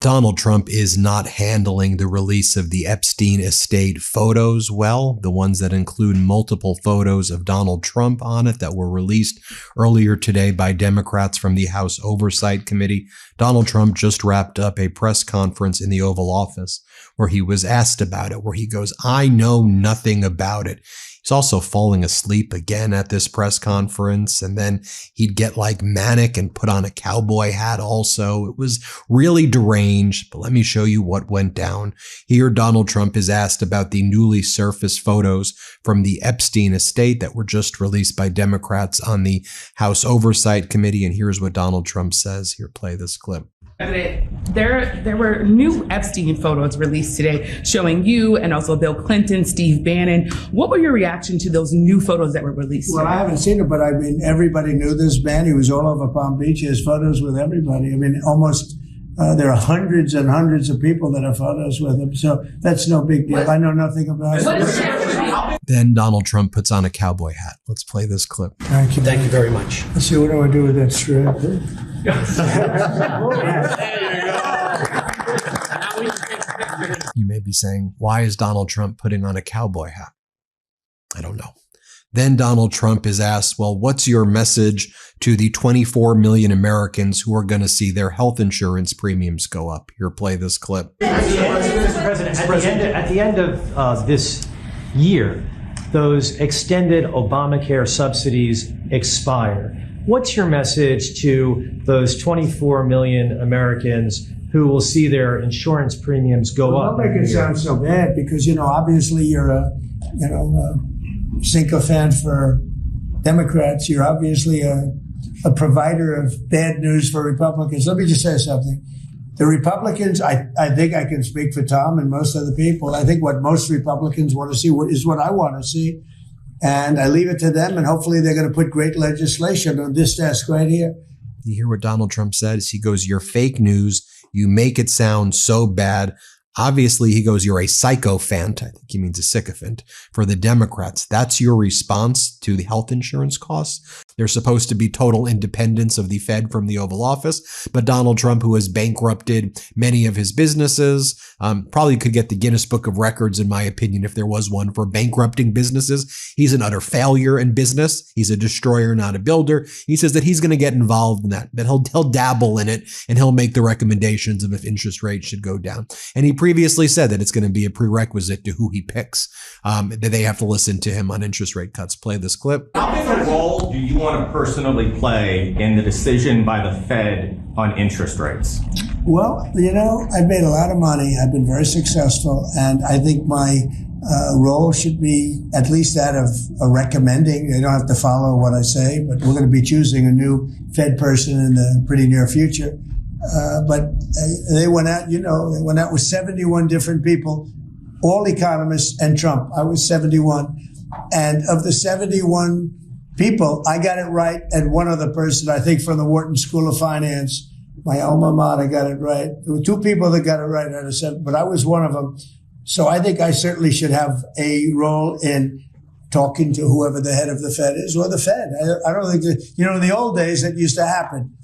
Donald Trump is not handling the release of the Epstein estate photos well, the ones that include multiple photos of Donald Trump on it that were released earlier today by Democrats from the House Oversight Committee. Donald Trump just wrapped up a press conference in the Oval Office where he was asked about it, where he goes, "I know nothing about it." He's also falling asleep again at this press conference, and then he'd get like manic and put on a cowboy hat also. It was really deranged, but let me show you what went down. Here, Donald Trump is asked about the newly surfaced photos from the Epstein estate that were just released by Democrats on the House Oversight Committee, and here's what Donald Trump says. Here, play this clip. There were new Epstein photos released today showing you and also Bill Clinton, Steve Bannon. What were your reaction to those new photos that were released Well, today? I haven't seen it, but I mean, everybody knew this man. He was all over Palm Beach. He has photos with everybody. I mean, almost there are hundreds and hundreds of people that have photos with him. So that's no big deal. I know nothing about it. Then Donald Trump puts on a cowboy hat. Let's play this clip. Thank you. Thank you very much. Let's see, what do I do with that strip? You may be saying, why is Donald Trump putting on a cowboy hat? I don't know. Then Donald Trump is asked, well, what's your message to the 24 million Americans who are going to see their health insurance premiums go up? Here, play this clip. Mr. President, at the end of this year, those extended Obamacare subsidies expire. What's your message to those 24 million Americans who will see their insurance premiums go up? Don't make it sound so bad because, obviously you're a sycophant for Democrats. You're obviously a provider of bad news for Republicans. Let me just say something. The Republicans, I think I can speak for Tom and most other people. I think what most Republicans want to see is what I want to see. And I leave it to them, and hopefully they're going to put great legislation on this desk right here. You hear what Donald Trump says? He goes, "You're fake news. You make it sound so bad." Obviously, he goes, "You're a sycophant." I think he means a sycophant for the Democrats. That's your response to the health insurance costs. There's supposed to be total independence of the Fed from the Oval Office. But Donald Trump, who has bankrupted many of his businesses, probably could get the Guinness Book of Records, in my opinion, if there was one, for bankrupting businesses. He's an utter failure in business. He's a destroyer, not a builder. He says that he's going to get involved in that he'll dabble in it, and he'll make the recommendations of if interest rates should go down. And he previously said that it's going to be a prerequisite to who he picks, that they have to listen to him on interest rate cuts. Play this clip. How big a role do you want to personally play in the decision by the Fed on interest rates? Well, I've made a lot of money. I've been very successful. And I think my role should be at least that of recommending. They don't have to follow what I say, but we're going to be choosing a new Fed person in the pretty near future. But they went out, they went out with 71 different people, all economists and Trump. I was 71. And of the 71 people, I got it right. And one other person, I think from the Wharton School of Finance, my alma mater, got it right. There were two people that got it right out of 7, but I was one of them. So I think I certainly should have a role in talking to whoever the head of the Fed is, or the Fed. I don't think that, in the old days that used to happen.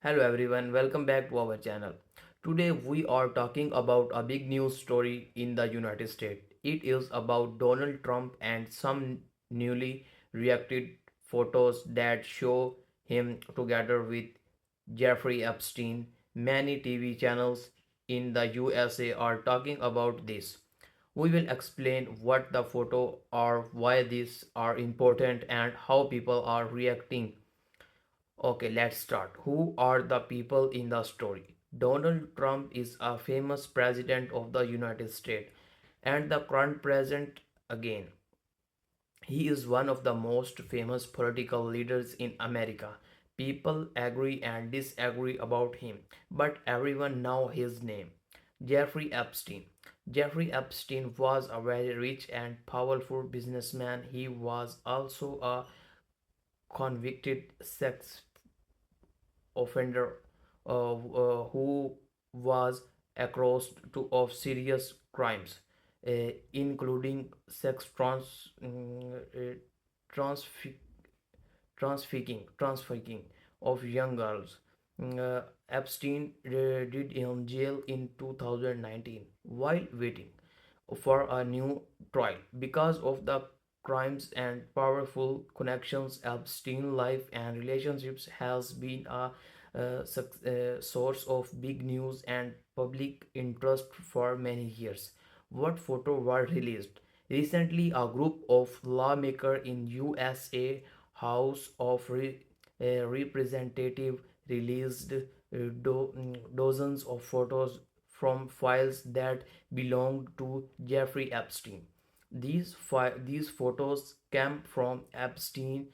Hello everyone, welcome back to our channel. Today we are talking about a big news story in the United States. It is about Donald Trump and some newly reacted photos that show him together with Jeffrey Epstein. Many TV channels in the USA are talking about this. We will explain what the photo are, why these are important, and how people are reacting. Okay, let's start. Who are the people in the story? Donald Trump is a famous president of the United States and the current president again. He is one of the most famous political leaders in America. People agree and disagree about him, but everyone knows his name. Jeffrey Epstein. Jeffrey Epstein was a very rich and powerful businessman. He was also a convicted sex offender who was accused of serious crimes, including sex trafficking of young girls. Epstein did in jail in 2019 while waiting for a new trial. Because of the crimes and powerful connections, Epstein's life and relationships has been a source of big news and public interest for many years. What photo were released? Recently, a group of lawmakers in USA House of Representative released dozens of photos from files that belonged to Jeffrey Epstein. These photos came from Epstein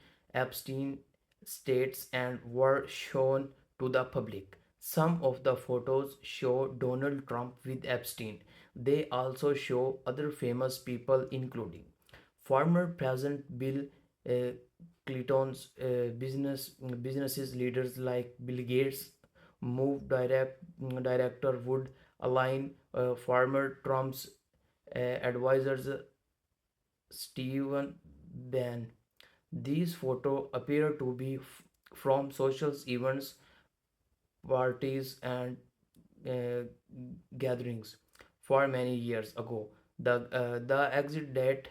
states and were shown to the public. Some of the photos show Donald Trump with Epstein. They also show other famous people, including former President Bill uh, Clinton's businesses leaders like Bill Gates, move director would align former Trump's advisors Stephen Bannon. These photos appear to be from social events, parties, and uh, gatherings for many years ago. The exit date,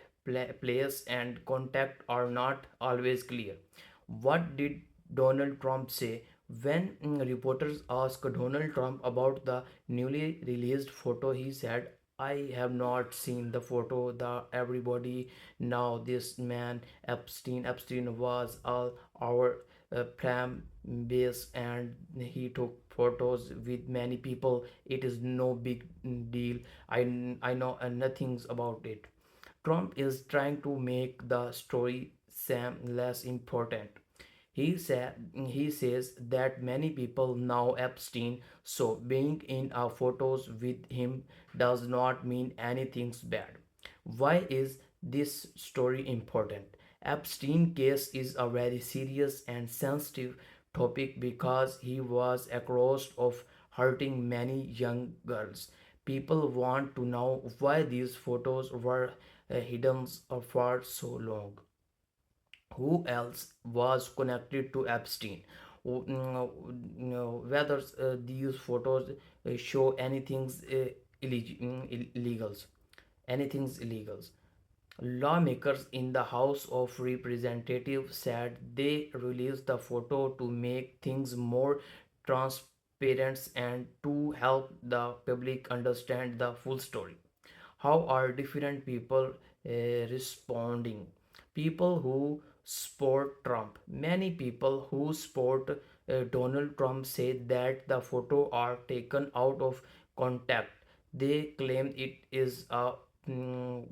place, and contact are not always clear. What did Donald Trump say? When reporters asked Donald Trump about the newly released photo, he said, "I have not seen the photo. The everybody now this man Epstein was all our prime base, and he took photos with many people. It is no big deal. I know nothing about it." Trump is trying to make the story seem less important. He says that many people know Epstein, so being in a photos with him does not mean anything's bad. Why is this story important? Epstein case is a very serious and sensitive topic because he was accused of hurting many young girls. People want to know why these photos were hidden for so long. Who else was connected to Epstein? Whether these photos show illegals, anything's illegals. Lawmakers in the House of Representatives said they released the photo to make things more transparent and to help the public understand the full story. How are different people responding? People who support Trump. Many people who support Donald Trump say that the photo are taken out of context. They claim mm,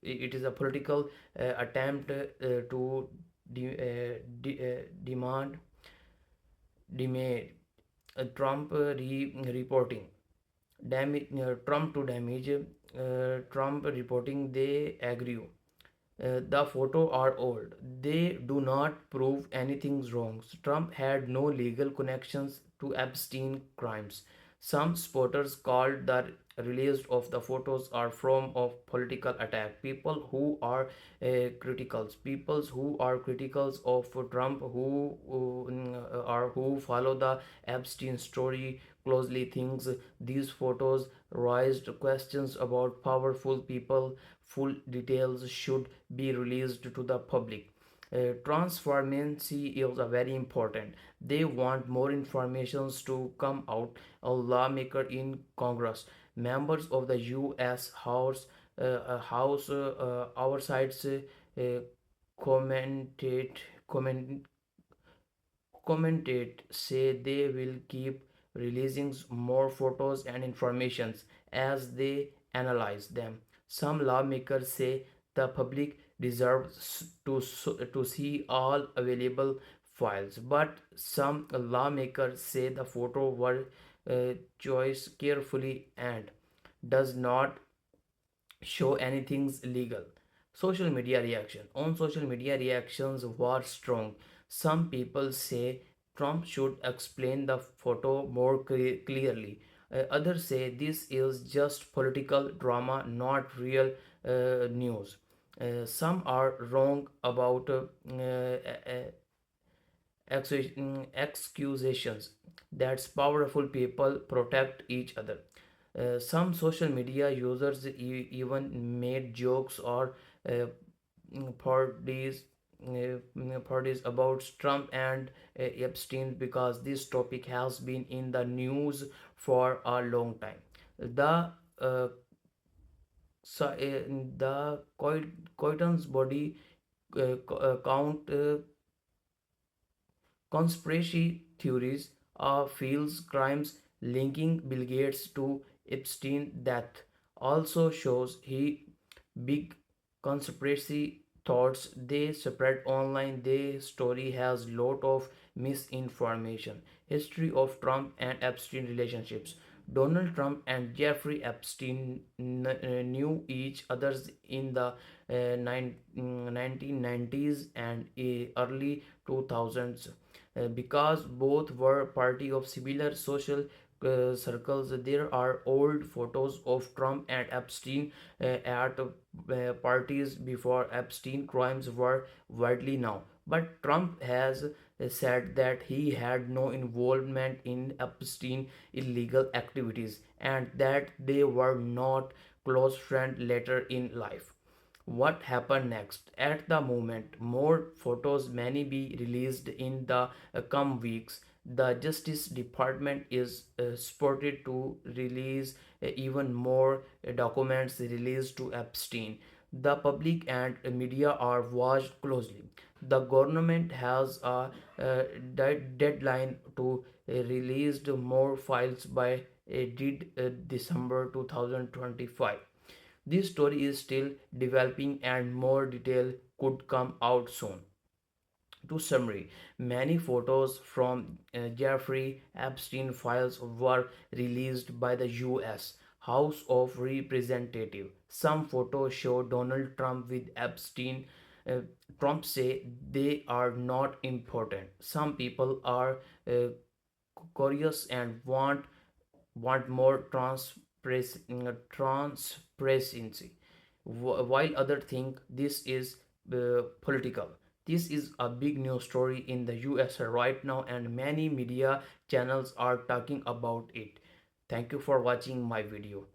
it is a political attempt to demand Trump reporting Trump to damage Trump reporting. They agree. The photo are old. They do not prove anything wrong. Trump had no legal connections to Epstein crimes. Some supporters called the release of the photos are form of political attack. People who are critical of Trump, who follow the Epstein story closely, thinks these photos raised questions about powerful people. Full details should be released to the public. Transparency is very important. They want more information to come out. A lawmaker in Congress, members of the U.S. House oversights commented comment, commented say they will keep releasing more photos and informations as they analyze them. Some lawmakers say the public deserves to see all available files, but some lawmakers say the photo were choice carefully and does not show anything's illegal. Social media reaction. On social media, reactions were strong. Some people say Trump should explain the photo more clearly. Others say this is just political drama, not real news. Some are wrong about accusations. That's powerful people protect each other. Some social media users even made jokes or uh, parodies parodies about Trump and Epstein because this topic has been in the news for a long time. The uh, the Coiton's body count conspiracy theories of Fields' crimes linking Bill Gates to Epstein death also shows he big conspiracy thoughts they spread online. The story has lot of misinformation. History of Trump and Epstein relationships. Donald Trump and Jeffrey Epstein knew each other in the 1990s and early 2000s because both were party of similar social circles. There are old photos of Trump and Epstein at parties before Epstein crimes were widely known. But Trump has said that he had no involvement in Epstein illegal activities and that they were not close friends later in life. What happened next? At the moment, more photos may be released in the come weeks. The Justice Department is spotted to release even more documents released to Epstein. The public and media are watched closely. The government has a deadline to release more files by December 2025. This story is still developing and more detail could come out soon. To summary, many photos from Jeffrey Epstein files were released by the US House of Representatives. Some photos show Donald Trump with Epstein. Uh, Trump say they are not important. Some people are uh, curious and want more transparency, while others think this is political. This is a big news story in the US right now, and many media channels are talking about it. Thank you for watching my video.